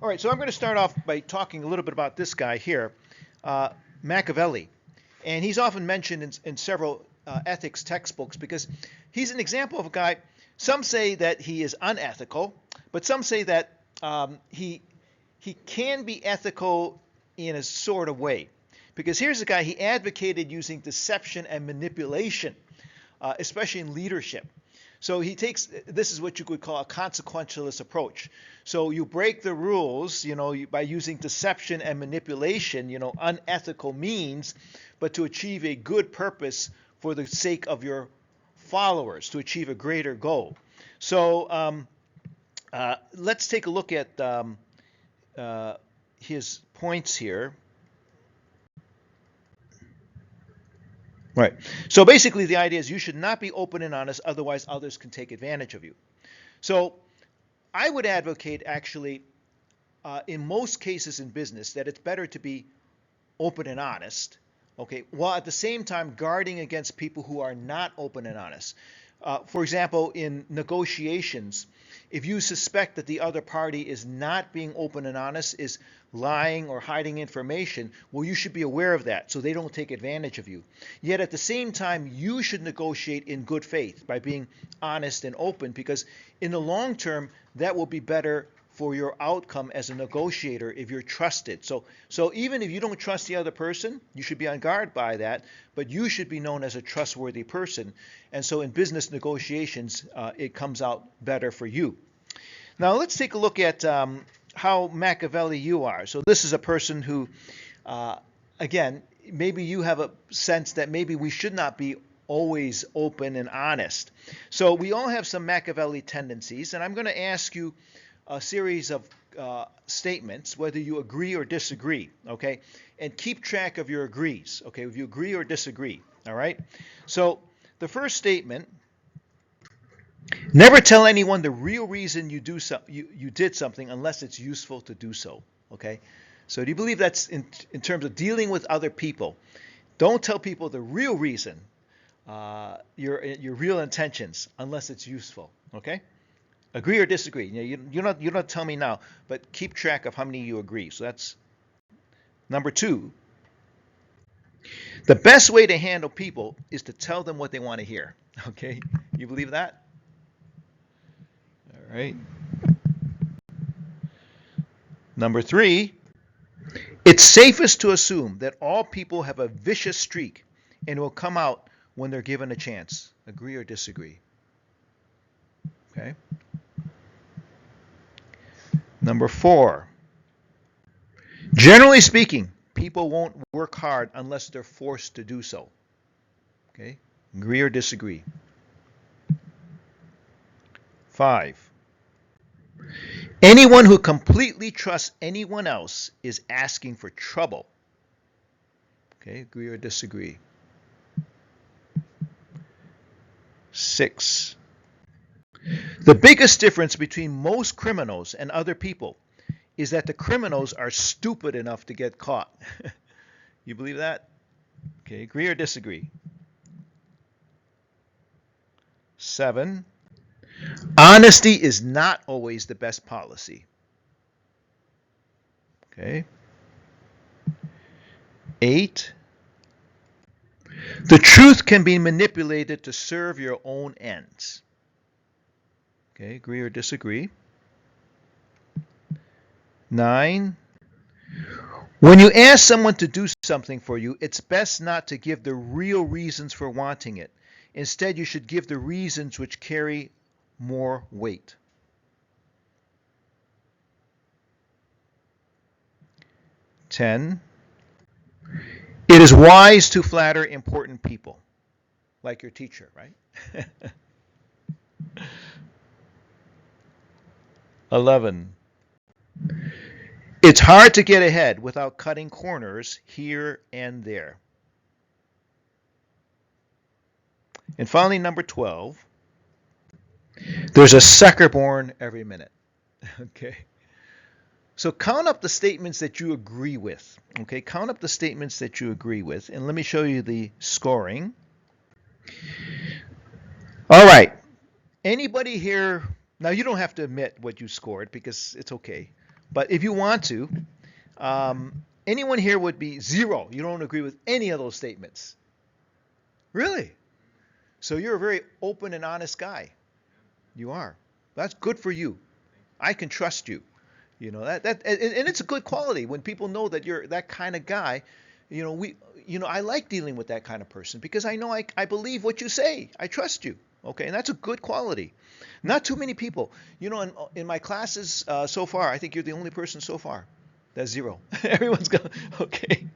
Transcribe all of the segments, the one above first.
All right, so I'm going to start off by talking a little bit about this guy here, uh, Machiavelli. And he's often mentioned in several ethics textbooks because he's an example of a guy. Some say that he is unethical, but some say that he can be ethical in a sort of way. Because here's a guy, he advocated using deception and manipulation, especially in leadership. So he takes, this is what you could call a consequentialist approach. So you break the rules, by using deception and manipulation, unethical means, but to achieve a good purpose for the sake of your followers, to achieve a greater goal. So let's take a look at his points here. Right. So basically the idea is you should not be open and honest, otherwise others can take advantage of you. So I would advocate actually, in most cases in business, that it's better to be open and honest, okay, while at the same time guarding against people who are not open and honest. For example, in negotiations, if you suspect that the other party is not being open and honest, is lying or hiding information, well, you should be aware of that so they don't take advantage of you. Yet at the same time, you should negotiate in good faith by being honest and open, because in the long term, that will be better for your outcome as a negotiator if you're trusted. So even if you don't trust the other person, you should be on guard by that, but you should be known as a trustworthy person. And so in business negotiations, it comes out better for you. Now let's take a look at how Machiavelli you are. So this is a person who, again, maybe you have a sense that maybe we should not be always open and honest. So we all have some Machiavelli tendencies, and I'm going to ask you a series of statements, whether you agree or disagree, okay? And keep track of your agrees, okay? If you agree or disagree, all right? So the first statement, never tell anyone the real reason you did something unless it's useful to do so, okay? So do you believe that's in terms of dealing with other people? Don't tell people the real reason, your real intentions, unless it's useful, okay? Agree or disagree? You don't tell me now, but keep track of how many you agree. So that's number two. The best way to handle people is to tell them what they want to hear. Okay? You believe that? All right. Number three, it's safest to assume that all people have a vicious streak and will come out when they're given a chance. Agree or disagree? Okay. Number four, generally speaking, people won't work hard unless they're forced to do so. Okay, agree or disagree? Five, anyone who completely trusts anyone else is asking for trouble. Okay, agree or disagree? Six, the biggest difference between most criminals and other people is that the criminals are stupid enough to get caught. You believe that? Okay, agree or disagree? Seven, honesty is not always the best policy. Okay. Eight, the truth can be manipulated to serve your own ends. Okay, agree or disagree? 9, when you ask someone to do something for you, it's best not to give the real reasons for wanting it. Instead, you should give the reasons which carry more weight. 10, it is wise to flatter important people, like your teacher, right? 11, it's hard to get ahead without cutting corners here and there. And finally, number 12, there's a sucker born every minute. Okay. So count up the statements that you agree with. Okay, count up the statements that you agree with, and let me show you the scoring. All right. Anybody here, now you don't have to admit what you scored because it's okay. But if you want to, anyone here would be zero. You don't agree with any of those statements. Really? So you're a very open and honest guy. You are. That's good for you. I can trust you. And it's a good quality when people know that you're that kind of guy. I like dealing with that kind of person because I know I believe what you say. I trust you. Okay, and that's a good quality. Not too many people. In my classes so far, I think you're the only person so far. That's zero. Everyone's going, okay.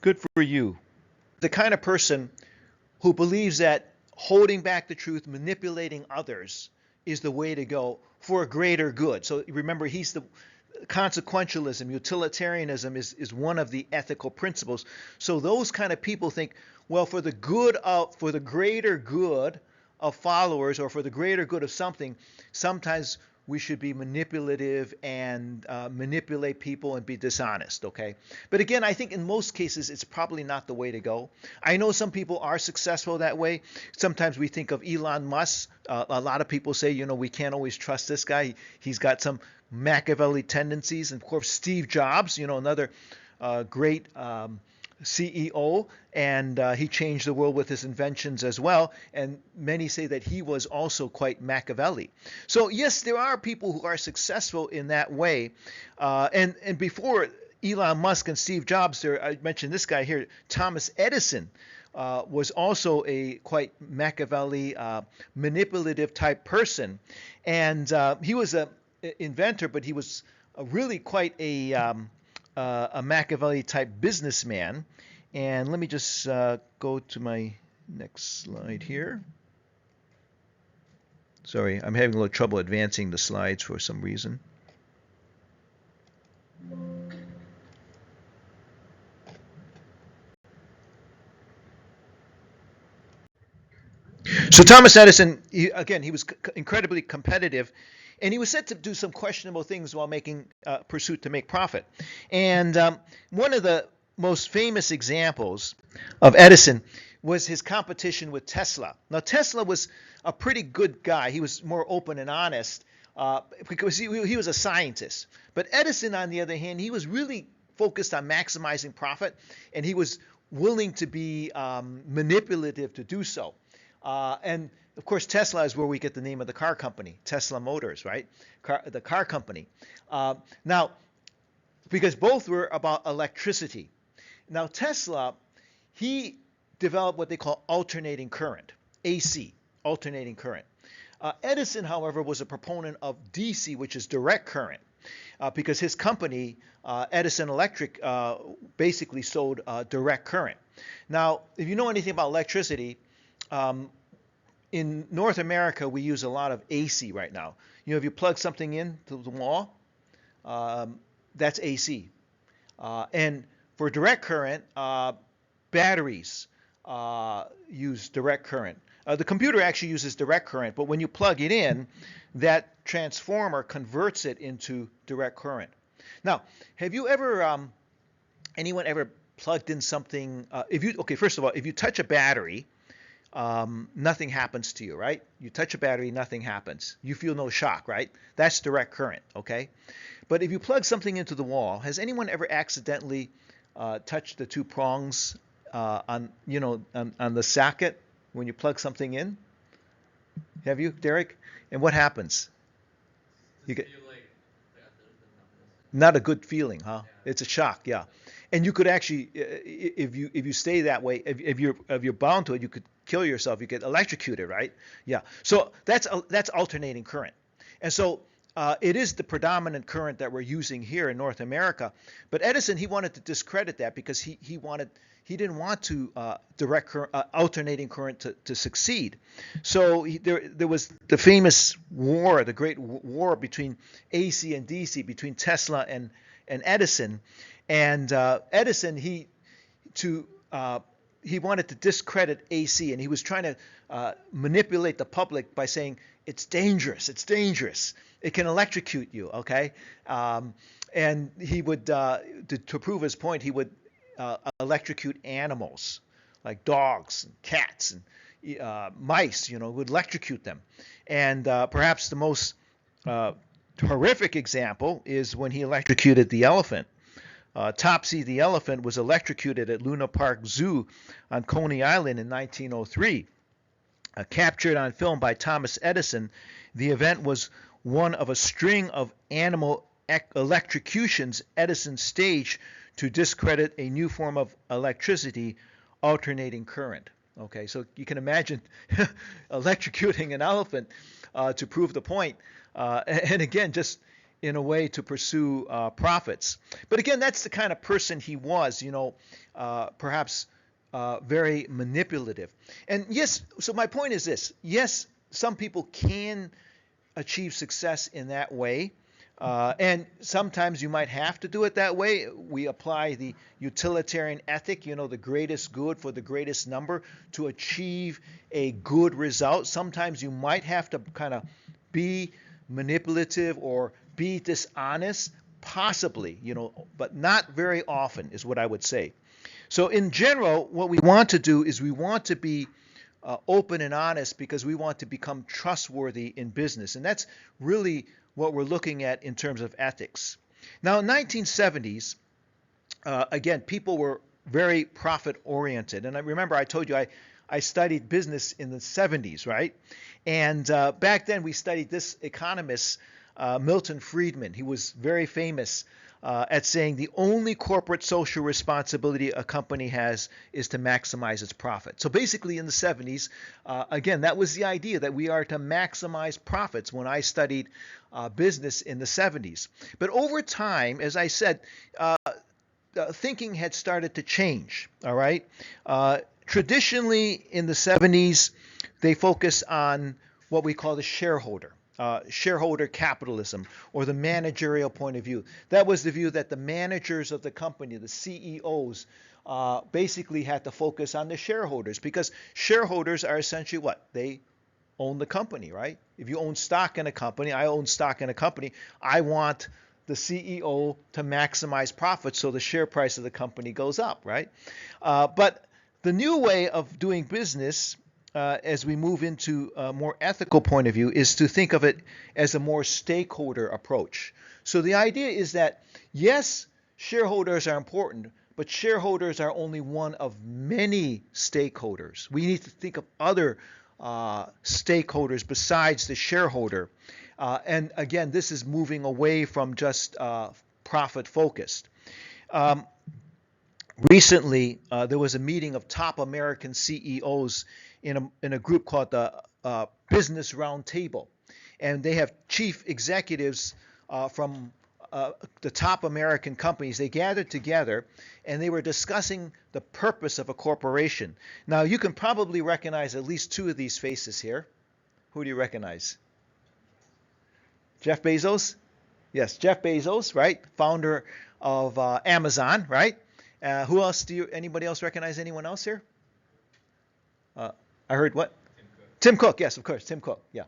Good for you. The kind of person who believes that holding back the truth, manipulating others is the way to go for a greater good. So remember, he's the consequentialism, utilitarianism is one of the ethical principles. So those kind of people think, well, for the greater good of followers or for the greater good of something, sometimes we should be manipulative and manipulate people and be dishonest, okay? But again, I think in most cases, it's probably not the way to go. I know some people are successful that way. Sometimes we think of Elon Musk. A lot of people say, we can't always trust this guy. He's got some Machiavelli tendencies. And of course, Steve Jobs, another great CEO, and he changed the world with his inventions as well. And many say that he was also quite Machiavelli. So yes, there are people who are successful in that way. And before Elon Musk and Steve Jobs, I mentioned this guy here, Thomas Edison, was also a quite Machiavelli, manipulative type person. And he was an inventor, but he was really quite a Machiavelli type businessman. And let me just go to my next slide here. Sorry, I'm having a little trouble advancing the slides for some reason. So Thomas Edison, he was incredibly competitive, and he was said to do some questionable things while making pursuit to make profit. And one of the most famous examples of Edison was his competition with Tesla. Now, Tesla was a pretty good guy. He was more open and honest because he was a scientist. But Edison, on the other hand, he was really focused on maximizing profit, and he was willing to be manipulative to do so. And of course, Tesla is where we get the name of the car company, Tesla Motors, right? The car company. Now, because both were about electricity. Now, Tesla, he developed what they call alternating current, AC, alternating current. Edison, however, was a proponent of DC, which is direct current, because his company, Edison Electric, basically sold direct current. Now, if you know anything about electricity, in North America, we use a lot of AC right now. If you plug something in to the wall, that's AC. And for direct current, batteries use direct current. The computer actually uses direct current, but when you plug it in, that transformer converts it into direct current. Now, have you ever, anyone ever plugged in something? First of all, if you touch a battery, nothing happens to you, right? You touch a battery, nothing happens. You feel no shock, right? That's direct current, okay? But if you plug something into the wall, has anyone ever accidentally touched the two prongs on the socket when you plug something in? Have you, Derek? And what happens? You get not a good feeling, huh? It's a shock, yeah. And you could actually, if you stay that way, if you're bound to it, you could kill yourself. You get electrocuted, right? Yeah. So that's alternating current, and so it is the predominant current that we're using here in North America. But Edison, he wanted to discredit that because he didn't want to direct current, alternating current to succeed. So there was the famous war, the great war between AC and DC, between Tesla and Edison. And Edison, he wanted to discredit AC, and he was trying to manipulate the public by saying it's dangerous, it can electrocute you, okay? And he would, to prove his point, he would electrocute animals like dogs and cats and mice, would electrocute them. And perhaps the most horrific example is when he electrocuted the elephant. Topsy the elephant was electrocuted at Luna Park Zoo on Coney Island in 1903. Captured on film by Thomas Edison, the event was one of a string of animal electrocutions Edison staged to discredit a new form of electricity, alternating current. Okay, so you can imagine electrocuting an elephant to prove the point, and again, just in a way to pursue profits. But again, that's the kind of person he was, perhaps very manipulative. And yes, so my point is this. Yes, some people can achieve success in that way. And sometimes you might have to do it that way. We apply the utilitarian ethic, the greatest good for the greatest number to achieve a good result. Sometimes you might have to kind of be manipulative or be dishonest, possibly, but not very often is what I would say. So in general, what we want to do is we want to be open and honest because we want to become trustworthy in business. And that's really what we're looking at in terms of ethics. Now, in the 1970s, again, people were very profit-oriented. And I remember I told you I studied business in the 70s, right? And back then we studied this economist, Milton Friedman. He was very famous at saying the only corporate social responsibility a company has is to maximize its profit. So basically in the 70s, again, that was the idea that we are to maximize profits when I studied business in the 70s. But over time, as I said, thinking had started to change, all right? Traditionally in the 70s, they focused on what we call the shareholder capitalism, or the managerial point of view. That was the view that the managers of the company, the CEOs, basically had to focus on the shareholders, because shareholders are essentially what? They own the company, right? If you own stock in a company, I own stock in a company, I want the CEO to maximize profits so the share price of the company goes up, right? But the new way of doing business, as we move into a more ethical point of view, is to think of it as a more stakeholder approach. So the idea is that, yes, shareholders are important, but shareholders are only one of many stakeholders. We need to think of other stakeholders besides the shareholder. And again, this is moving away from just profit-focused. Recently, there was a meeting of top American CEOs in a group called the Business Roundtable, and they have chief executives from the top American companies. They gathered together and they were discussing the purpose of a corporation. Now, you can probably recognize at least two of these faces here. Who do you recognize? Jeff Bezos? Yes, Jeff Bezos, right? Founder of Amazon, right? Who else anybody else recognize anyone else here? I heard what? Tim Cook, yes, of course, Tim Cook, yeah.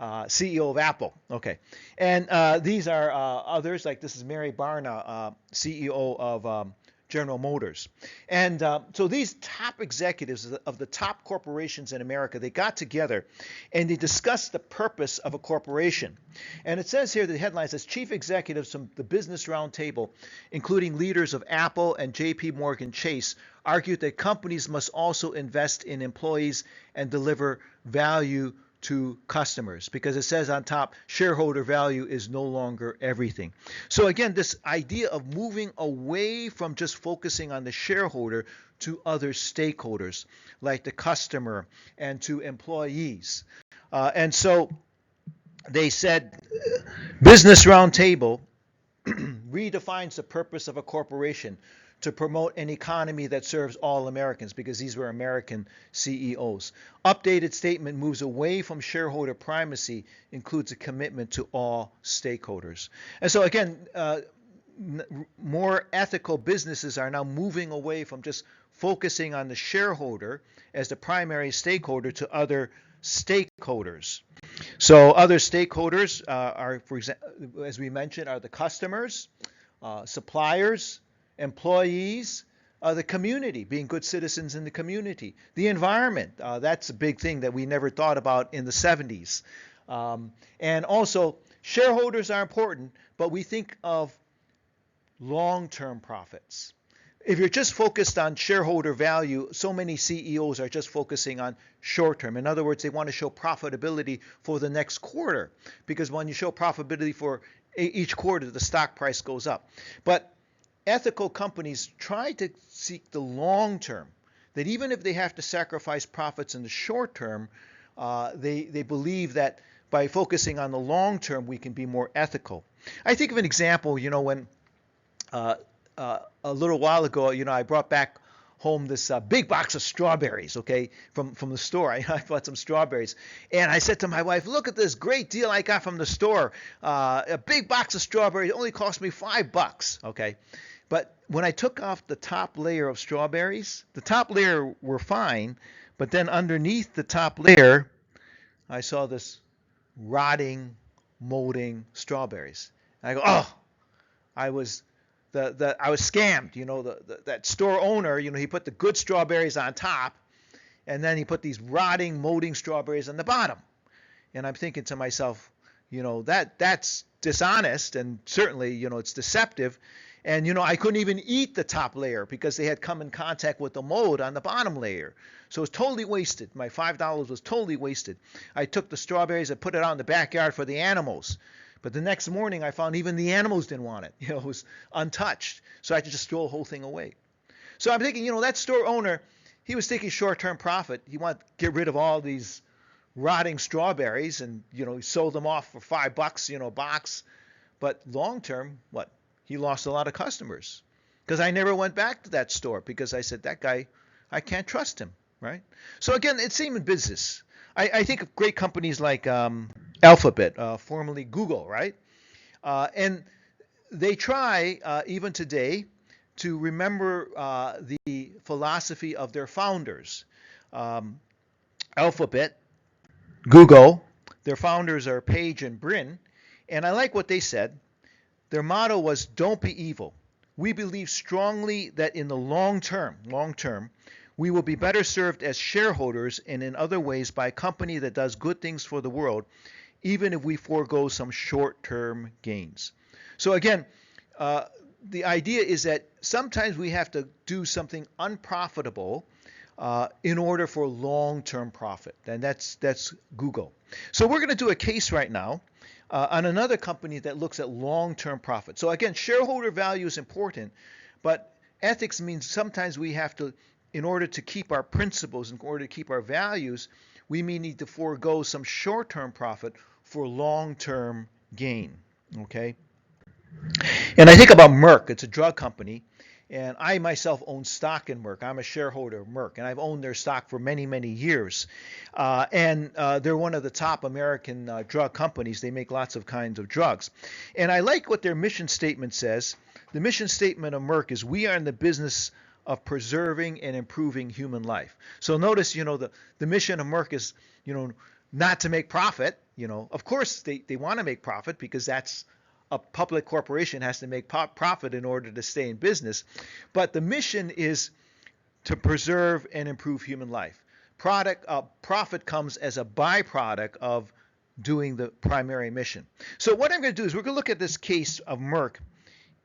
CEO of Apple, okay. And these are others, like this is Mary Barra, CEO of General Motors. And so these top executives of the top corporations in America, they got together and they discussed the purpose of a corporation. And it says here, the headline says, chief executives from the Business Roundtable, including leaders of Apple and JP Morgan Chase, argued that companies must also invest in employees and deliver value to customers, because it says on top, shareholder value is no longer everything. So again, this idea of moving away from just focusing on the shareholder to other stakeholders, like the customer and to employees. And so they said, Business Roundtable redefines the purpose of a corporation to promote an economy that serves all Americans, because these were American CEOs. Updated statement moves away from shareholder primacy, includes a commitment to all stakeholders. And so again, more ethical businesses are now moving away from just focusing on the shareholder as the primary stakeholder to other stakeholders. So other stakeholders are, for example, as we mentioned, are the customers, suppliers, employees, the community, being good citizens in the community, the environment. That's a big thing that we never thought about in the 70s. And also shareholders are important, but we think of long-term profits. If you're just focused on shareholder value, so many CEOs are just focusing on short term. In other words, they want to show profitability for the next quarter, because when you show profitability for each quarter, the stock price goes up. But ethical companies try to seek the long term, that even if they have to sacrifice profits in the short term, they believe that by focusing on the long term, we can be more ethical. I think of an example, when a little while ago, I brought back home this big box of strawberries, okay, from the store. I bought some strawberries, and I said to my wife, "Look at this great deal I got from the store. A big box of strawberries only cost me $5, okay." But when I took off the top layer of strawberries, the top layer were fine, but then underneath the top layer, I saw this rotting, molding strawberries. And I go, "Oh, I was I was scammed." That store owner, he put the good strawberries on top, and then he put these rotting, molding strawberries on the bottom. And I'm thinking to myself, that's dishonest, and certainly, it's deceptive. And I couldn't even eat the top layer because they had come in contact with the mold on the bottom layer. So it was totally wasted. My $5 was totally wasted. I took the strawberries and put it out in the backyard for the animals. But the next morning, I found even the animals didn't want it. It was untouched. So I had to just throw the whole thing away. So I'm thinking, that store owner, he was taking short-term profit. He wanted to get rid of all these rotting strawberries, and, he sold them off for $5, a box. But long-term, what? He lost a lot of customers, because I never went back to that store, because I said, that guy, I can't trust him, right? So again, it's same in business. I think of great companies like Alphabet, formerly Google, right? And they try, even today, to remember the philosophy of their founders. Alphabet, Google, their founders are Page and Brin, and I like what they said. Their motto was, "Don't be evil. We believe strongly that in the long term, we will be better served as shareholders and in other ways by a company that does good things for the world, even if we forego some short-term gains." So again, the idea is that sometimes we have to do something unprofitable in order for long-term profit, and that's Google. So we're going to do a case right now on another company that looks at long-term profit. So again, shareholder value is important, but ethics means sometimes we have to, in order to keep our principles, in order to keep our values, we may need to forego some short-term profit for long-term gain, okay? And I think about Merck. It's a drug company, and I myself own stock in Merck. I'm a shareholder of Merck, and I've owned their stock for many, many years. And they're one of the top American drug companies. They make lots of kinds of drugs. And I like what their mission statement says. The mission statement of Merck is, "We are in the business of preserving and improving human life." So notice, the mission of Merck is, not to make profit. Of course, they want to make profit, because that's a public corporation has to make profit in order to stay in business. But the mission is to preserve and improve human life. Profit comes as a byproduct of doing the primary mission. So what I'm going to do is we're going to look at this case of Merck.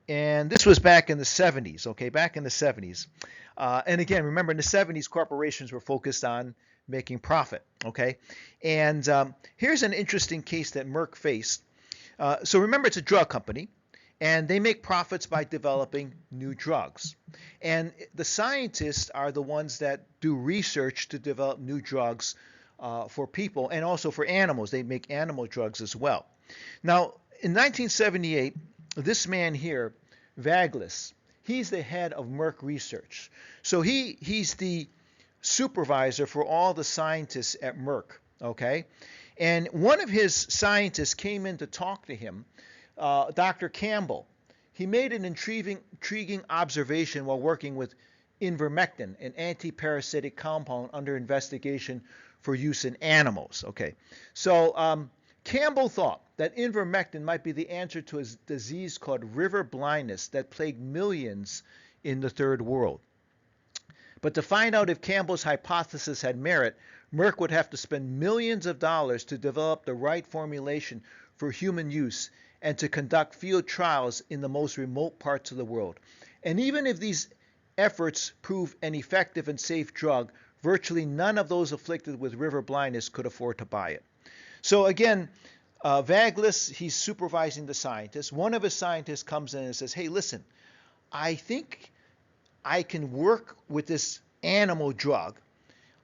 And this was back in the 70s, okay, back in the 70s. And again, remember, in the 70s, corporations were focused on making profit, okay? And here's an interesting case that Merck faced. So remember, it's a drug company, and they make profits by developing new drugs. And the scientists are the ones that do research to develop new drugs for people and also for animals. They make animal drugs as well. Now, in 1978, this man here, Vaglis, he's the head of Merck Research. So he's the supervisor for all the scientists at Merck, okay? And one of his scientists came in to talk to him, Dr. Campbell. He made an intriguing observation while working with ivermectin, an anti-parasitic compound under investigation for use in animals. Okay, so Campbell thought that ivermectin might be the answer to a disease called river blindness that plagued millions in the third world. But to find out if Campbell's hypothesis had merit, Merck would have to spend millions of dollars to develop the right formulation for human use and to conduct field trials in the most remote parts of the world. And even if these efforts prove an effective and safe drug, virtually none of those afflicted with river blindness could afford to buy it. So again, Vagelos, he's supervising the scientists. One of his scientists comes in and says, hey, listen, I think I can work with this animal drug,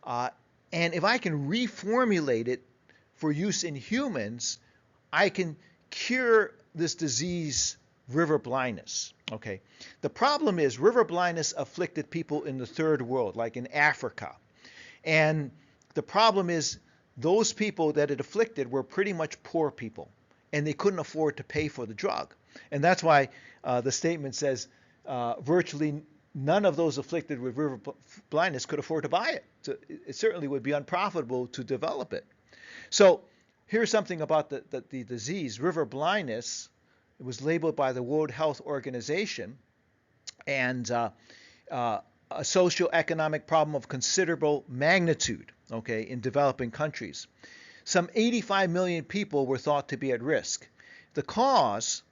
and if I can reformulate it for use in humans, I can cure this disease, river blindness. Okay. The problem is river blindness afflicted people in the third world, like in Africa. And the problem is those people that it afflicted were pretty much poor people, and they couldn't afford to pay for the drug. And that's why the statement says virtually none of those afflicted with river blindness could afford to buy it. So it certainly would be unprofitable to develop it. So here's something about the disease. River blindness, it was labeled by the World Health Organization, and a socioeconomic problem of considerable magnitude, okay, in developing countries. Some 85 million people were thought to be at risk. The cause,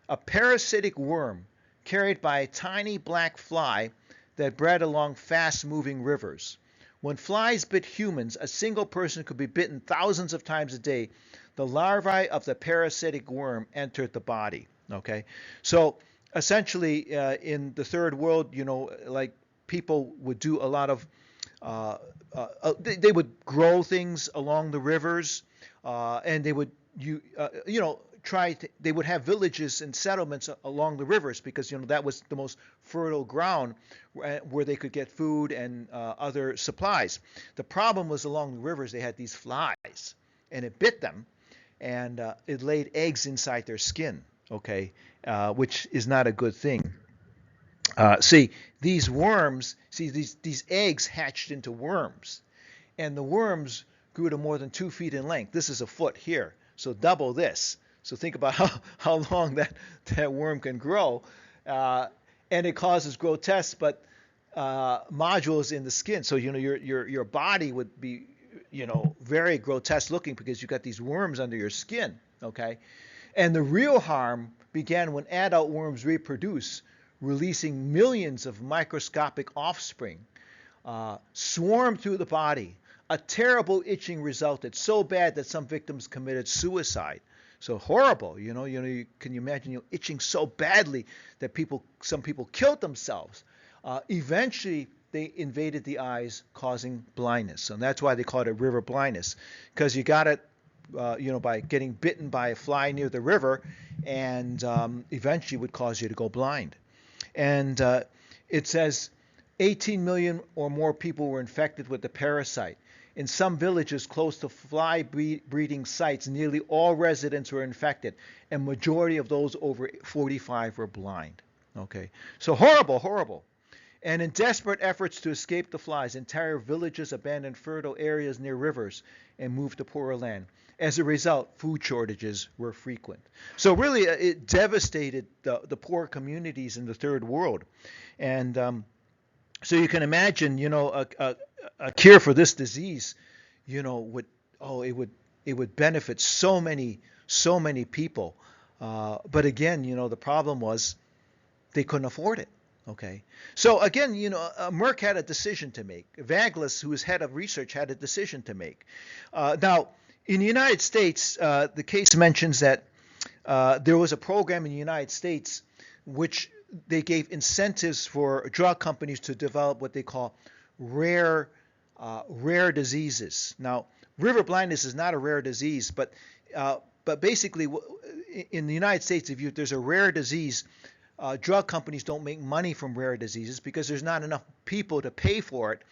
a parasitic worm carried by a tiny black fly that bred along fast-moving rivers. When flies bit humans, a single person could be bitten thousands of times a day. The larvae of the parasitic worm entered the body. Okay, so essentially in the third world, like people would do a lot of, they would grow things along the rivers, and they would they would have villages and settlements along the rivers because that was the most fertile ground where they could get food and other supplies. The problem was along the rivers they had these flies, and it bit them, and it laid eggs inside their skin. Okay, which is not a good thing. See, these worms, these eggs hatched into worms, and the worms grew to more than 2 feet in length. This is a foot here, so double this. So think about how long that worm can grow, and it causes grotesque but nodules in the skin. So your body would be very grotesque looking because you got these worms under your skin. Okay, and the real harm began when adult worms reproduce, releasing millions of microscopic offspring, swarmed through the body. A terrible itching resulted, so bad that some victims committed suicide. So horrible, can you imagine itching so badly that some people killed themselves? Eventually, they invaded the eyes, causing blindness. And that's why they call it river blindness, because you got it, by getting bitten by a fly near the river, and eventually would cause you to go blind. And it says 18 million or more people were infected with the parasite. In some villages close to fly breeding sites, nearly all residents were infected, and majority of those over 45 were blind. Okay, so horrible, horrible. And in desperate efforts to escape the flies, entire villages abandoned fertile areas near rivers and moved to poorer land. As a result, food shortages were frequent. So really, it devastated the poor communities in the third world. And so you can imagine, a cure for this disease, it would benefit so many people. But again, the problem was they couldn't afford it. Okay. So again, Merck had a decision to make. Vagelos, who was head of research, had a decision to make. Now, in the United States, the case mentions that there was a program in the United States which they gave incentives for drug companies to develop what they call rare diseases. Now, river blindness is not a rare disease, but basically, in the United States, if there's a rare disease, drug companies don't make money from rare diseases because there's not enough people to pay for it.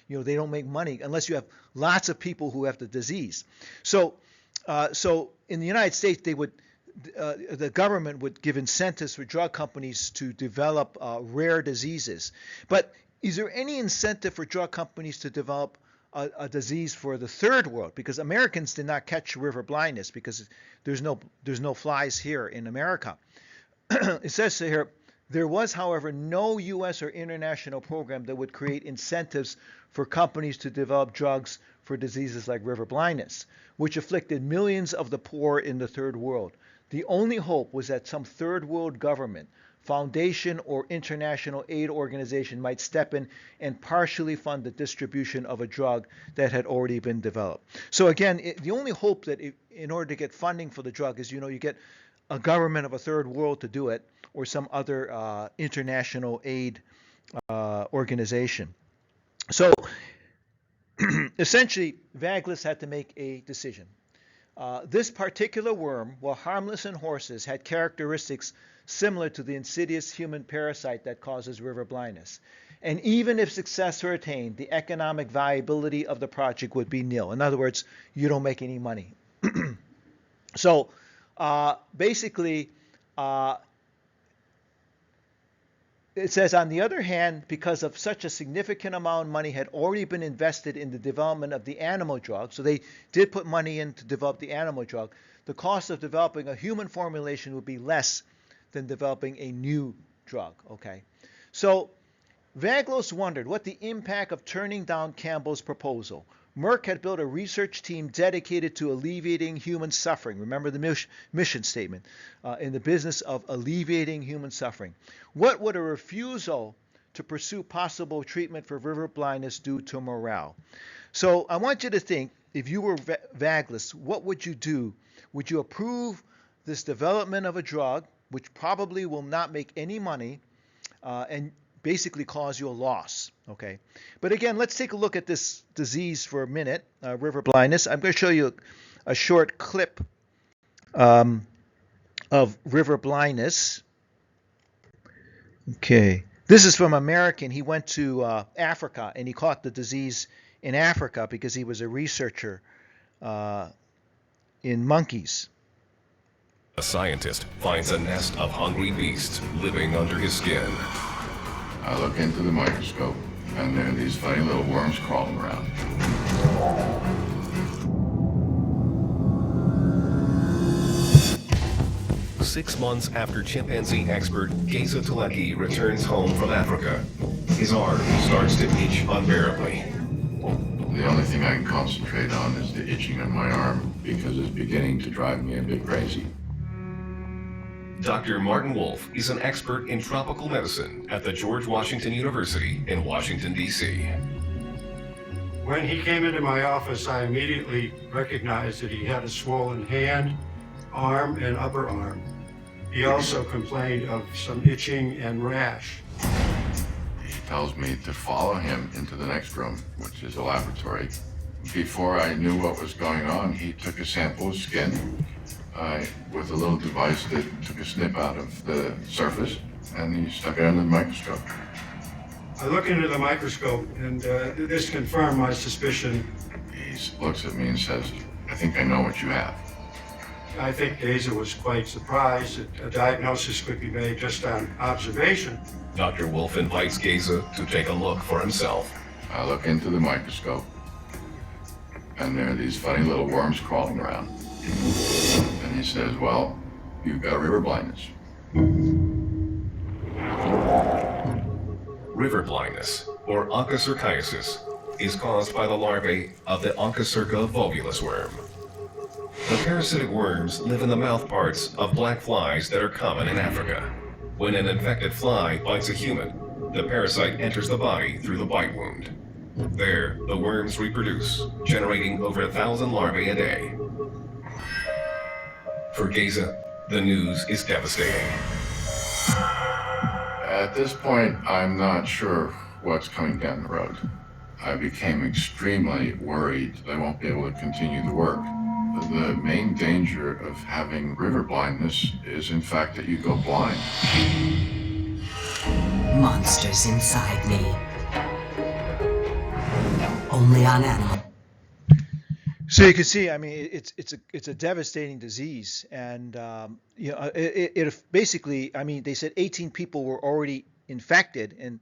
They don't make money unless you have lots of people who have the disease. So in the United States, the government would give incentives for drug companies to develop rare diseases. But is there any incentive for drug companies to develop a disease for the third world? Because Americans did not catch river blindness because there's no flies here in America. It says here, There was, however, no U.S. or international program that would create incentives for companies to develop drugs for diseases like river blindness, which afflicted millions of the poor in the third world. The only hope was that some third world government, foundation, or international aid organization might step in and partially fund the distribution of a drug that had already been developed. So again, the only hope that in order to get funding for the drug is, you get a government of a third world to do it, or some other international aid organization. So essentially, Vagelos had to make a decision. This particular worm, while harmless in horses, had characteristics similar to the insidious human parasite that causes river blindness. And even if success were attained, the economic viability of the project would be nil. In other words, you don't make any money. So basically, it says, on the other hand, because of such a significant amount of money had already been invested in the development of the animal drug, so they did put money in to develop the animal drug, the cost of developing a human formulation would be less than developing a new drug. Okay, so Vagelos wondered what the impact of turning down Campbell's proposal. Merck had built a research team dedicated to alleviating human suffering. Remember the mission statement, in the business of alleviating human suffering. What would a refusal to pursue possible treatment for river blindness do to morale? So I want you to think, if you were Vagelos, what would you do? Would you approve this development of a drug, which probably will not make any money, and basically cause you a loss? Okay, but again, let's take a look at this disease for a minute, river blindness. I'm going to show you a short clip of river blindness. Okay, this is from American. He went to Africa and he caught the disease in Africa because he was a researcher in monkeys. A scientist finds a nest of hungry beasts living under his skin. I look into the microscope, and there are these funny little worms crawling around. 6 months after chimpanzee expert Geza Teleki returns home from Africa, his arm starts to itch unbearably. The only thing I can concentrate on is the itching on my arm, because it's beginning to drive me a bit crazy. Dr. Martin Wolf is an expert in tropical medicine at the George Washington University in Washington, D.C. When he came into my office, I immediately recognized that he had a swollen hand, arm, and upper arm. He also complained of some itching and rash. He tells me to follow him into the next room, which is a laboratory. Before I knew what was going on, he took a sample of skin with a little device that took a snip out of the surface, and he stuck it under the microscope. I look into the microscope, and this confirmed my suspicion. He looks at me and says, "I think I know what you have." I think Geza was quite surprised that a diagnosis could be made just on observation. Dr. Wolf invites Geza to take a look for himself. I look into the microscope, and there are these funny little worms crawling around. And he says, "Well, you've got river blindness." River blindness, or onchocerciasis, is caused by the larvae of the Onchocerca volvulus worm. The parasitic worms live in the mouth parts of black flies that are common in Africa. When an infected fly bites a human, the parasite enters the body through the bite wound. There, the worms reproduce, generating over 1,000 larvae a day. For Geza, the news is devastating. At this point, I'm not sure what's coming down the road. I became extremely worried that I won't be able to continue the work. The main danger of having river blindness is, in fact, that you go blind. Monsters inside me. Only on animal. So you can see, I mean, it's a devastating disease, and it basically, I mean, they said 18 people were already infected, and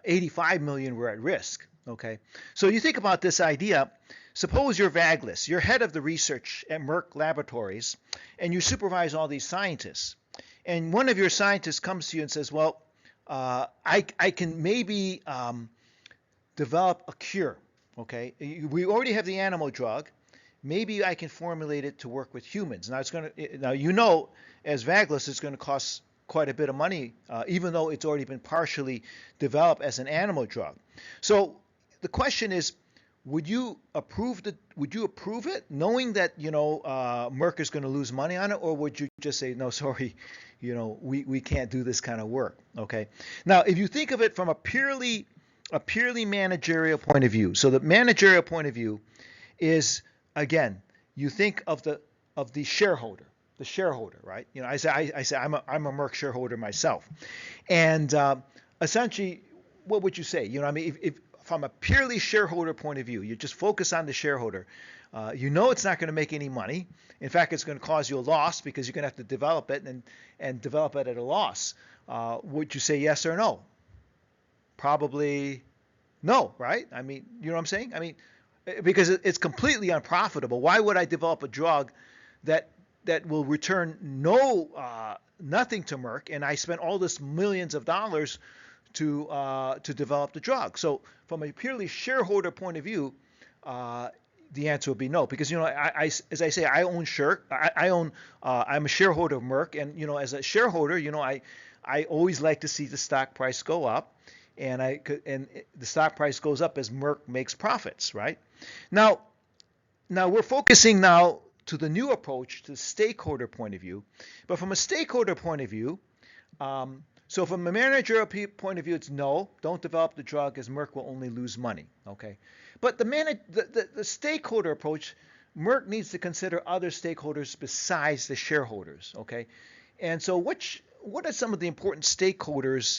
85 million were at risk. Okay, so you think about this idea. Suppose you're Vagelos, you're head of the research at Merck Laboratories, and you supervise all these scientists. and one of your scientists comes to you and says, well, I can maybe develop a cure. Okay, we already have the animal drug. Maybe I can formulate it to work with humans. Now as Vagless, it's going to cost quite a bit of money, even though it's already been partially developed as an animal drug. So the question is, would you approve it, knowing that Merck is going to lose money on it, or would you just say, no, sorry, we can't do this kind of work? Okay. Now, if you think of it from a purely managerial point of view, so the managerial point of view is, again, you think of the shareholder. The shareholder, right? I say I'm a Merck shareholder myself, and essentially, what would you say? If from a purely shareholder point of view, you just focus on the shareholder, it's not going to make any money. In fact, it's going to cause you a loss because you're going to have to develop it and develop it at a loss. Would you say yes or no? Probably no, right? You know what I'm saying? Because it's completely unprofitable. Why would I develop a drug that will return nothing to Merck, and I spent all this millions of dollars to develop the drug? So from a purely shareholder point of view, the answer would be no, because as I say, I'm a shareholder of Merck, and as a shareholder, I always like to see the stock price go up, and the stock price goes up as Merck makes profits, right? Now we're focusing now to the new approach, to the stakeholder point of view. But from a stakeholder point of view, so from a managerial point of view, it's no, don't develop the drug as Merck will only lose money. Okay, but the stakeholder approach, Merck needs to consider other stakeholders besides the shareholders. Okay, and so what are some of the important stakeholders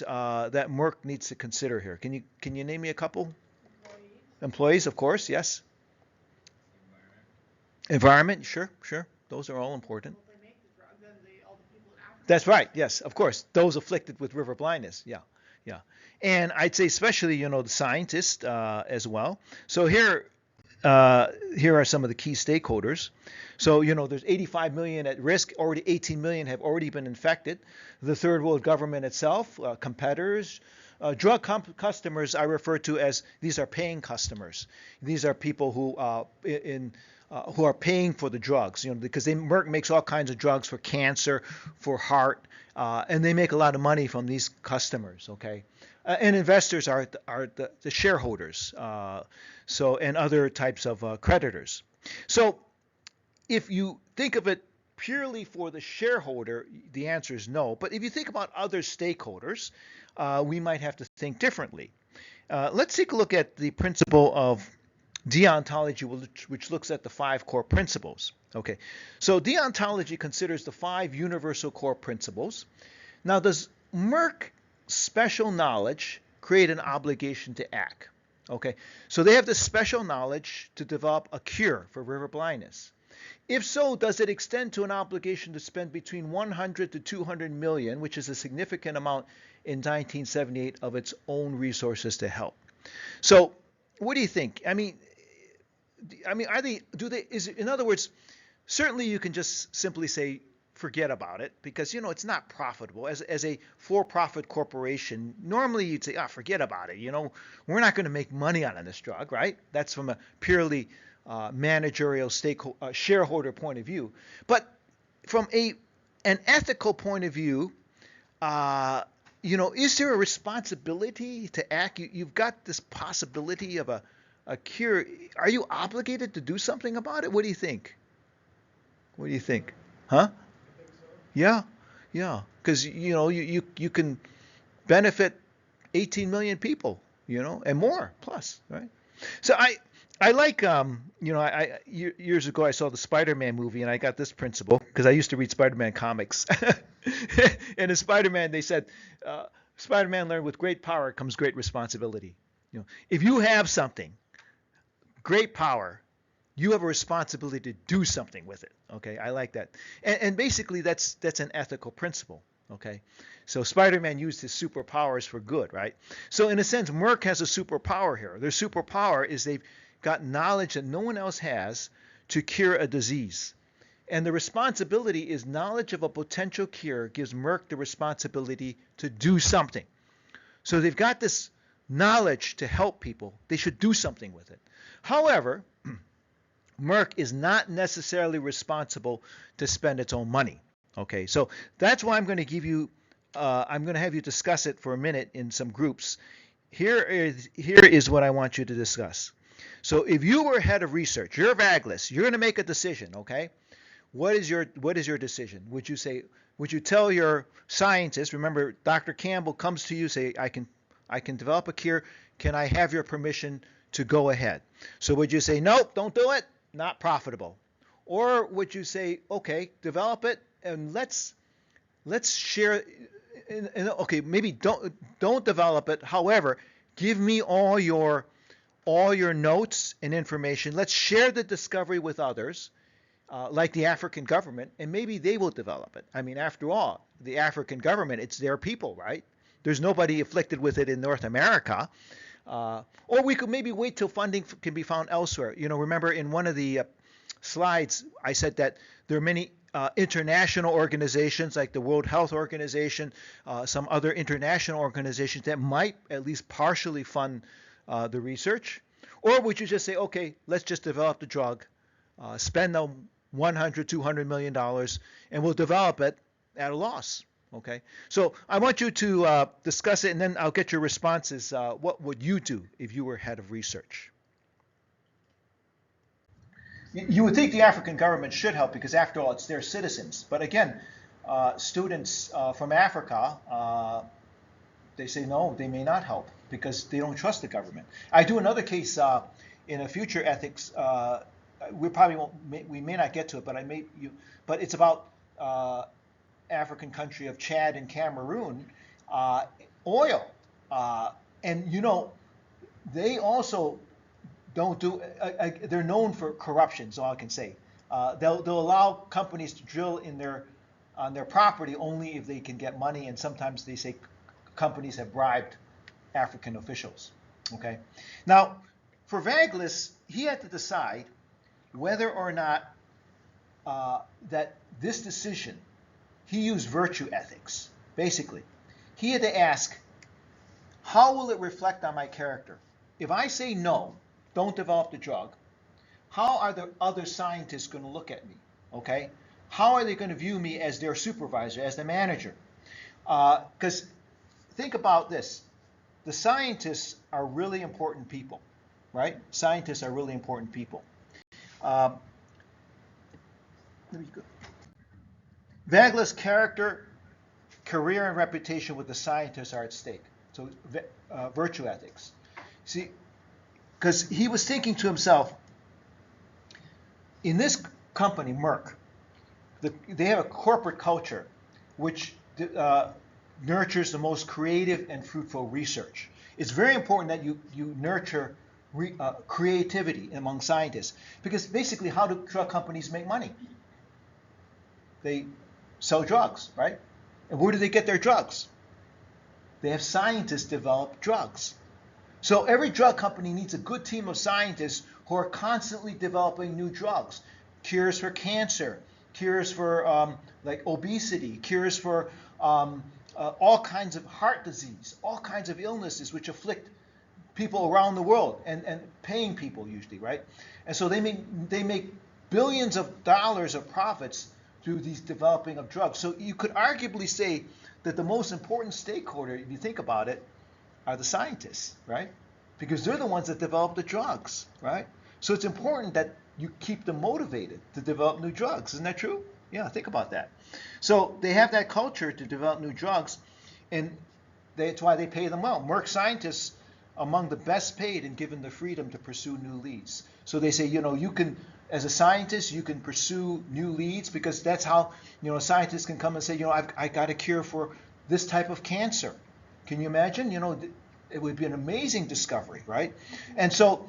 that Merck needs to consider here? Can you name me a couple? Employees, of course, yes. Environment, sure. Those are all important. That's right, yes, of course. Those afflicted with river blindness, yeah. And I'd say especially, the scientists as well. So here are some of the key stakeholders. So, there's 85 million at risk, already 18 million have already been infected. The third world government itself, competitors, drug customers I refer to as, these are paying customers. These are people who are paying for the drugs, because Merck makes all kinds of drugs for cancer, for heart, and they make a lot of money from these customers. Okay, and investors are the shareholders, and other types of creditors. So if you think of it purely for the shareholder, the answer is no. But if you think about other stakeholders, we might have to think differently. Let's take a look at the principle of deontology, which looks at the 5 core principles. Okay, so deontology considers the 5 universal core principles. Now, does Merck special knowledge create an obligation to act? Okay, so they have the special knowledge to develop a cure for river blindness. If so, does it extend to an obligation to spend between 100 to 200 million, which is a significant amount in 1978, of its own resources to help? So, what do you think? In other words, certainly you can just simply say, forget about it, because, it's not profitable. As a for-profit corporation, normally you'd say, forget about it. We're not going to make money on this drug, right? That's from a purely managerial shareholder point of view. But from an ethical point of view, is there a responsibility to act? You've got this possibility of a cure. Are you obligated to do something about it? What do you think? Huh? Yeah. Because you can benefit 18 million people, and more plus, right? So I like years ago I saw the Spider-Man movie, and I got this principle because I used to read Spider-Man comics. And in Spider-Man they said, Spider-Man learned with great power comes great responsibility. If you have something, great power, you have a responsibility to do something with it. Okay, I like that. And basically that's an ethical principle. Okay, so Spider-Man used his superpowers for good, right? So in a sense, Merck has a superpower here. Their superpower is they've got knowledge that no one else has to cure a disease. And the responsibility is knowledge of a potential cure gives Merck the responsibility to do something. So they've got this knowledge to help people. They should do something with it. However, Merck is not necessarily responsible to spend its own money. Okay, so that's why I'm going to give you, I'm going to have you discuss it for a minute in some groups. Here is what I want you to discuss. So if you were head of research, you're Vaglis, you're going to make a decision, okay? What is your decision? Would you tell your scientist, remember Dr. Campbell comes to you, say, I can develop a cure, can I have your permission to go ahead? So would you say, nope, don't do it, not profitable? Or would you say, okay, develop it and let's share, okay, maybe don't develop it, however, give me all your notes and information, let's share the discovery with others, like the African government, and maybe they will develop it. I mean, after all, the African government, it's their people, right? There's nobody afflicted with it in North America. Or we could maybe wait till funding can be found elsewhere. You know, remember in one of the slides, I said that there are many international organizations like the World Health Organization, some other international organizations that might at least partially fund the research. Or would you just say, okay, let's just develop the drug, spend the $100–200 million, and we'll develop it at a loss. Okay, so I want you to discuss it, and then I'll get your responses. What would you do if you were head of research? You would think the African government should help because, after all, it's their citizens. But again, students from Africa, they say no, they may not help because they don't trust the government. I do another case in a future ethics. We may not get to it, but but it's about African country of Chad and Cameroon, oil, and you know, they also don't do. They're known for corruption, so I can say they'll allow companies to drill on their property only if they can get money, and sometimes they say companies have bribed African officials. Okay, now for Vaglis, he had to decide whether or not that this decision. He used virtue ethics, basically. He had to ask, how will it reflect on my character? If I say no, don't develop the drug, how are the other scientists going to look at me? Okay? How are they going to view me as their supervisor, as the manager? Because think about this. The scientists are really important people, right? Scientists are really important people. Let me go. Vaglis' character, career, and reputation with the scientists are at stake. So virtue ethics. See, because he was thinking to himself, in this company, Merck, they have a corporate culture which nurtures the most creative and fruitful research. It's very important that you nurture creativity among scientists, because basically, how do drug companies make money? They sell drugs, right? And where do they get their drugs? They have scientists develop drugs. So every drug company needs a good team of scientists who are constantly developing new drugs, cures for cancer, cures for like obesity, cures for all kinds of heart disease, all kinds of illnesses which afflict people around the world, and paying people usually, right? And so they make billions of dollars of profits through these developing of drugs. So you could arguably say that the most important stakeholder, if you think about it, are the scientists, right? Because they're the ones that develop the drugs, right? So it's important that you keep them motivated to develop new drugs. Isn't that true? Yeah, think about that. So they have that culture to develop new drugs, and that's why they pay them well. Merck scientists among the best paid and given the freedom to pursue new leads. So they say, you can, as a scientist, you can pursue new leads, because that's how, scientists can come and say, I got a cure for this type of cancer. Can you imagine? It would be an amazing discovery, right? And so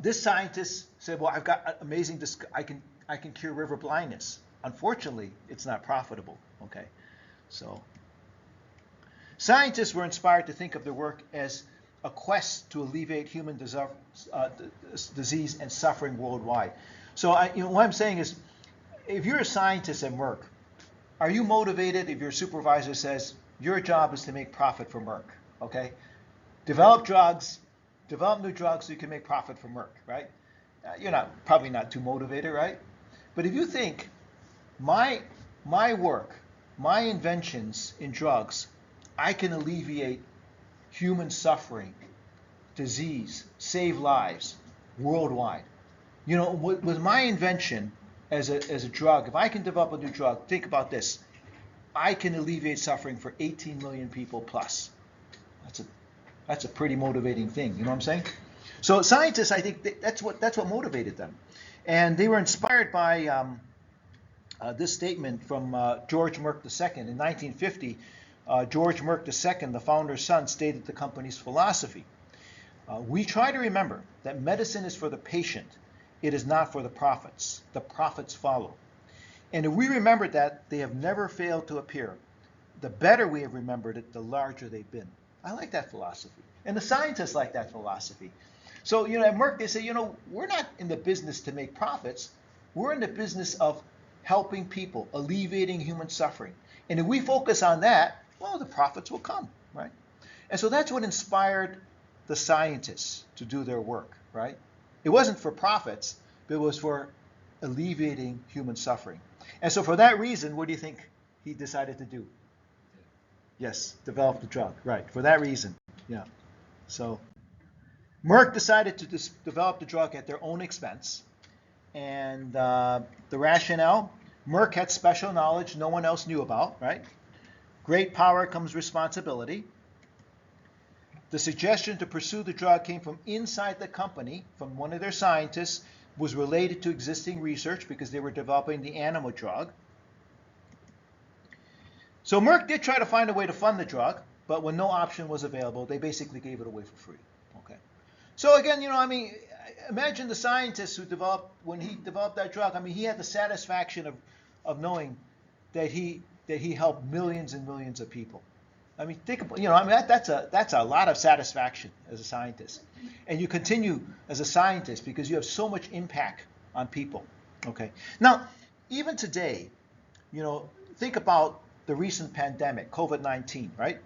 this scientist said, well, I've got amazing, I can cure river blindness. Unfortunately, it's not profitable, okay? So scientists were inspired to think of their work as a quest to alleviate human disease and suffering worldwide. So what I'm saying is, if you're a scientist at Merck, are you motivated if your supervisor says your job is to make profit for Merck? Okay, develop drugs, develop new drugs so you can make profit for Merck, right? You're probably not too motivated, right? But if you think my my work, my inventions in drugs, I can alleviate human suffering, disease, save lives worldwide. You know, with my invention as a drug, if I can develop a new drug, think about this. I can alleviate suffering for 18 million people plus. That's a pretty motivating thing. You know what I'm saying? So scientists, I think that's what motivated them, and they were inspired by this statement from George Merck II in 1950. George Merck II, the founder's son, stated the company's philosophy. We try to remember that medicine is for the patient. It is not for the profits. The profits follow. And if we remember that, they have never failed to appear. The better we have remembered it, the larger they've been. I like that philosophy. And the scientists like that philosophy. So, you know, at Merck, they say, you know, we're not in the business to make profits. We're in the business of helping people, alleviating human suffering. And if we focus on that, well, the profits will come, right? And so that's what inspired the scientists to do their work, right? It wasn't for profits, but it was for alleviating human suffering. And so for that reason, what do you think he decided to do? Yes, develop the drug, right, for that reason, yeah. So Merck decided to develop the drug at their own expense. And the rationale, Merck had special knowledge no one else knew about, right? Great power comes responsibility. The suggestion to pursue the drug came from inside the company, from one of their scientists, was related to existing research because they were developing the animal drug. So Merck did try to find a way to fund the drug, but when no option was available, they basically gave it away for free. Okay. So again, you know, I mean, imagine the scientist when he developed that drug. I mean, he had the satisfaction of knowing that he helped millions and millions of people. I mean, think about, you know, I mean, that's a lot of satisfaction as a scientist. And you continue as a scientist because you have so much impact on people. Okay. Now, even today, you know, think about the recent pandemic, COVID-19, right?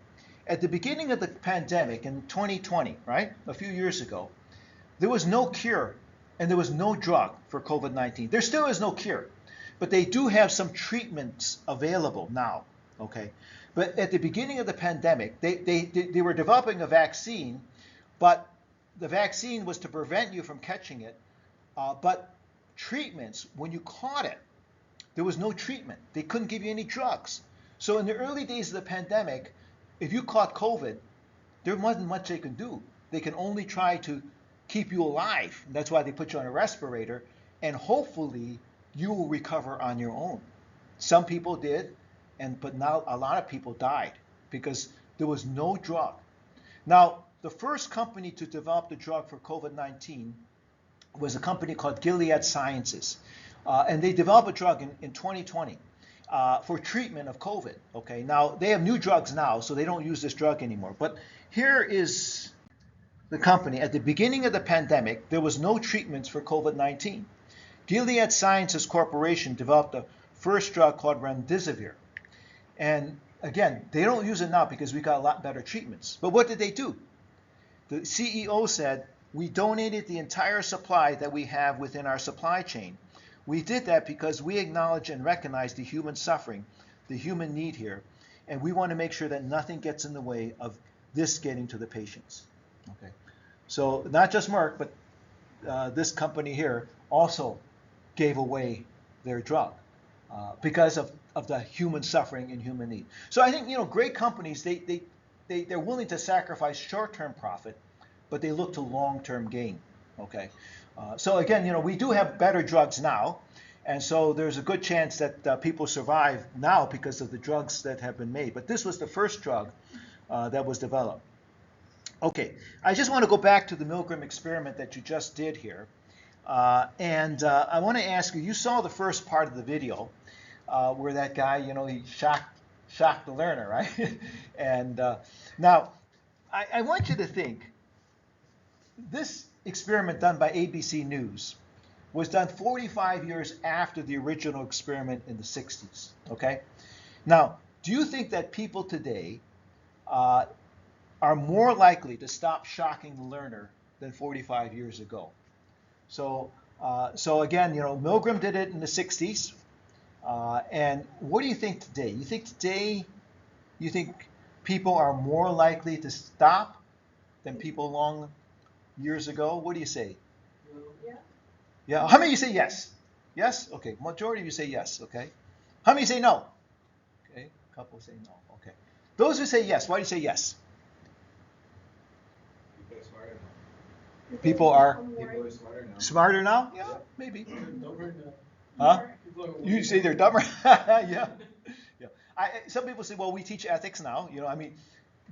At the beginning of the pandemic in 2020, right, a few years ago, there was no cure and there was no drug for COVID-19. There still is no cure, but they do have some treatments available now, okay? But at the beginning of the pandemic, they were developing a vaccine, but the vaccine was to prevent you from catching it, but treatments, when you caught it, there was no treatment. They couldn't give you any drugs. So in the early days of the pandemic, if you caught COVID, there wasn't much they could do. They can only try to keep you alive. That's why they put you on a respirator, and hopefully you will recover on your own. Some people did, but now a lot of people died because there was no drug. Now, the first company to develop the drug for COVID-19 was a company called Gilead Sciences. And they developed a drug in 2020 for treatment of COVID. Okay, now they have new drugs now, so they don't use this drug anymore. But here is the company. At the beginning of the pandemic, there was no treatments for COVID-19. Gilead Sciences Corporation developed the first drug called remdesivir. And again, they don't use it now because we got a lot better treatments. But what did they do? The CEO said, we donated the entire supply that we have within our supply chain. We did that because we acknowledge and recognize the human suffering, the human need here, and we want to make sure that nothing gets in the way of this getting to the patients. Okay, so not just Merck, but this company here also gave away their drug because of the human suffering and human need. So I think, you know, great companies, they're willing to sacrifice short-term profit, but they look to long-term gain. Okay. So again, you know, we do have better drugs now, and so there's a good chance that people survive now because of the drugs that have been made. But this was the first drug that was developed. Okay, I just want to go back to the Milgram experiment that you just did here. And I want to ask you, you saw the first part of the video where that guy, you know, he shocked the learner, right? And now, I want you to think, this experiment done by ABC News was done 45 years after the original experiment in the 60s. Okay? Now, do you think that people today are more likely to stop shocking the learner than 45 years ago? So again, Milgram did it in the 60s. And what do you think today? You think people are more likely to stop than people long years ago? What do you say? Yeah. Yeah. How many of you say yes? Yes? Okay. Majority of you say yes. Okay. How many say no? Okay. A couple say no. Okay. Those who say yes, why do you say yes? People are smarter now? Yeah, maybe. Huh? You say they're dumber? Yeah. Yeah. Some people say, well, we teach ethics now. I mean,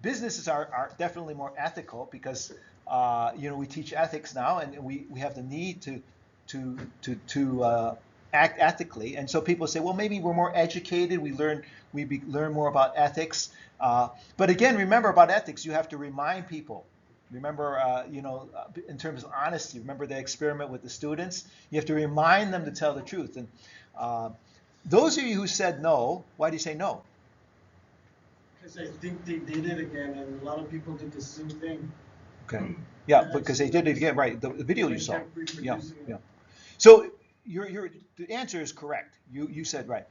businesses are definitely more ethical because, we teach ethics now, and we have the need to act ethically. And so people say, well, maybe we're more educated. We learn more about ethics. But again, remember about ethics, you have to remind people. Remember, in terms of honesty, remember the experiment with the students? You have to remind them to tell the truth. And those of you who said no, why do you say no? Because I think they did it again, and a lot of people did the same thing. Okay. Yeah, because they did it again, right? The video you They saw. kept reproducing Yeah, it. yeah. So the answer is correct. You said right.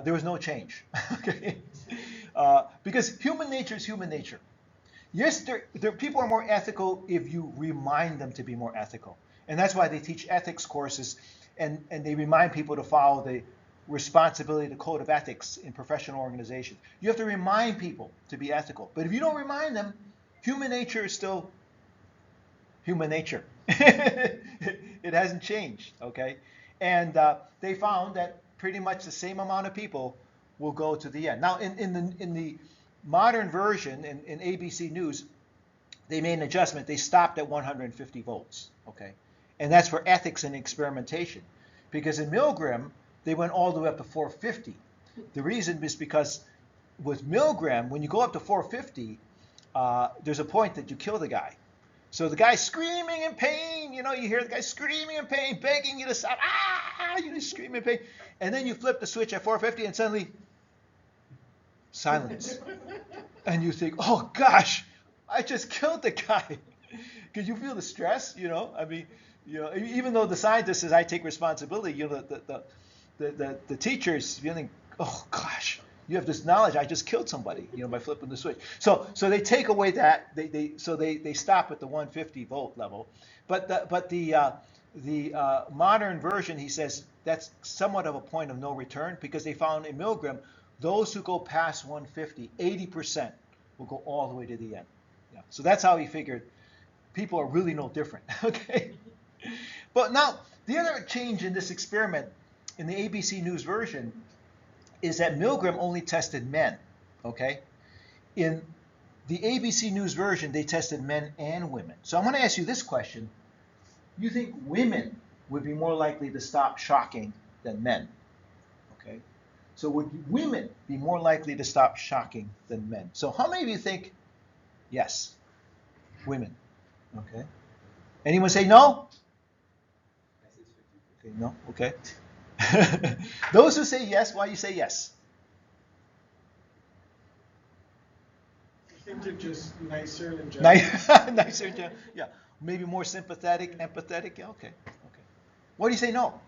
There was no change. Okay. Because human nature is human nature. Yes, people are more ethical if you remind them to be more ethical. And that's why they teach ethics courses and they remind people to follow the responsibility, the code of ethics in professional organizations. You have to remind people to be ethical. But if you don't remind them, human nature is still human nature. It hasn't changed, okay? And they found that pretty much the same amount of people will go to the end. Now, in the modern version, in ABC News, they made an adjustment. They stopped at 150 volts, okay? And that's for ethics and experimentation. Because in Milgram, they went all the way up to 450. The reason is because with Milgram, when you go up to 450, there's a point that you kill the guy. So the guy's screaming in pain. You hear the guy screaming in pain, begging you to stop. Screaming in pain. And then you flip the switch at 450 and suddenly silence. And you think, oh gosh, I just killed the guy. Because you feel the stress, I mean, even though the scientist says I take responsibility, the teacher's feeling, oh gosh, you have this knowledge, I just killed somebody, by flipping the switch. So they take away that, they stop at the 150 volt level. But the modern version, he says, that's somewhat of a point of no return because they found in Milgram, those who go past 150, 80% will go all the way to the end. Yeah. So that's how he figured people are really no different. Okay. But now, the other change in this experiment in the ABC News version is that Milgram only tested men. Okay. In the ABC News version, they tested men and women. So I'm going to ask you this question. You think women would be more likely to stop shocking than men? Okay. So would women be more likely to stop shocking than men? So how many of you think yes? Women. Okay. Anyone say no? Okay, no? Okay. Those who say yes, why do you say yes? I think they're just nicer in general. Nicer, yeah. Maybe more sympathetic, empathetic. Yeah, okay. Okay. Why do you say no?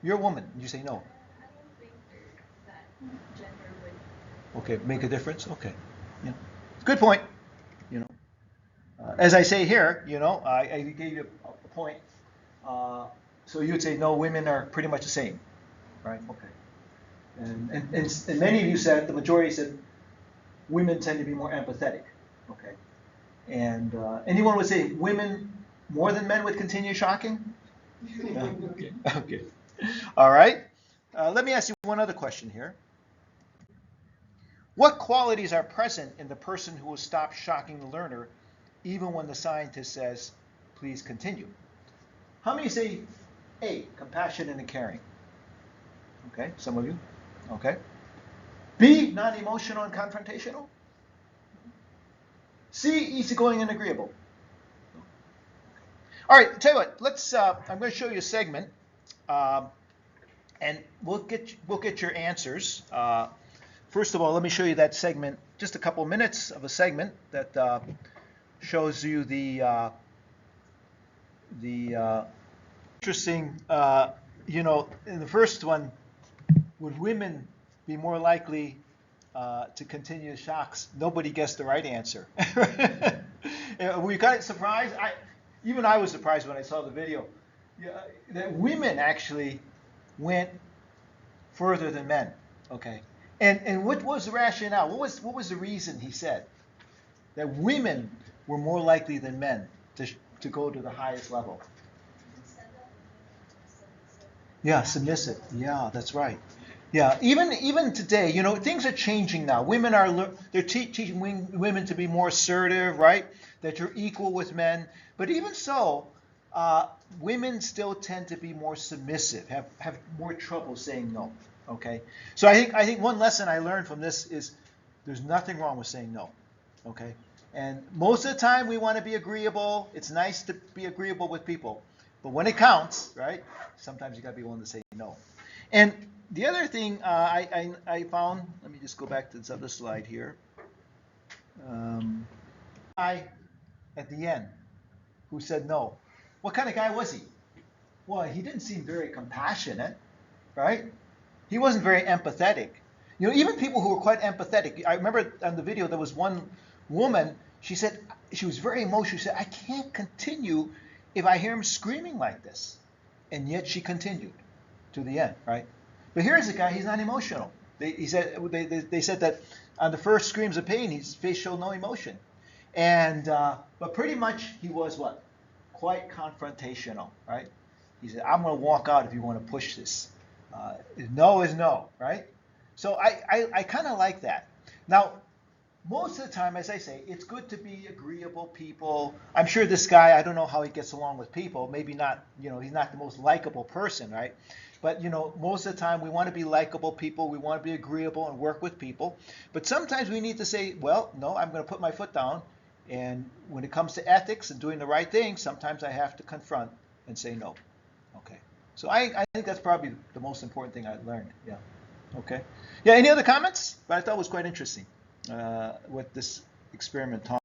You're a woman. You say no. I don't think that gender would. Okay, make a difference. Okay. Yeah. Good point. As I say here, I gave you a point. So you'd say no, women are pretty much the same, right? Okay. And many of you said, the majority said, women tend to be more empathetic. Okay. And anyone would say women more than men would continue shocking? No? Okay. Okay. All right. Let me ask you one other question here. What qualities are present in the person who will stop shocking the learner even when the scientist says, please continue? How many say A, compassionate and caring? Okay, some of you. Okay. B, non-emotional and confrontational? C, easygoing and agreeable? All right, tell you what, I'm going to show you a segment And we'll get your answers. First of all, let me show you that segment, just a couple minutes of a segment that shows you the interesting, in the first one, would women be more likely to continue shocks? Nobody guessed the right answer. Were you kind of surprised? Even I was surprised when I saw the video. That women actually went further than men. Okay, and what was the rationale? What was the reason he said that women were more likely than men to go to the highest level? Yeah, submissive. Yeah, that's right. Yeah, even today, things are changing now. They're teaching women to be more assertive, right? That you're equal with men. But even so, women still tend to be more submissive, have more trouble saying no. Okay, so I think one lesson I learned from this is there's nothing wrong with saying no. Okay, and most of the time we want to be agreeable. It's nice to be agreeable with people, but when it counts, right? Sometimes you got to be willing to say no. And the other thing I found, let me just go back to this other slide here. Guy at the end who said no. What kind of guy was he? Well, he didn't seem very compassionate, right? He wasn't very empathetic. Even people who were quite empathetic. I remember on the video there was one woman. She said she was very emotional. She said, "I can't continue if I hear him screaming like this," and yet she continued to the end, right? But here's a guy. He's not emotional. They said that on the first screams of pain, his face showed no emotion, and but pretty much he was what? Quite confrontational, right? He said, "I'm going to walk out if you want to push this. No is no," right? So I kind of like that. Now, most of the time, as I say, it's good to be agreeable people. I'm sure this guy, I don't know how he gets along with people. Maybe not, he's not the most likable person, right? But, most of the time we want to be likable people. We want to be agreeable and work with people. But sometimes we need to say, well, no, I'm going to put my foot down. And when it comes to ethics and doing the right thing, sometimes I have to confront and say no. Okay. So I think that's probably the most important thing I learned. Yeah. Okay. Yeah. Any other comments? But I thought it was quite interesting what this experiment taught.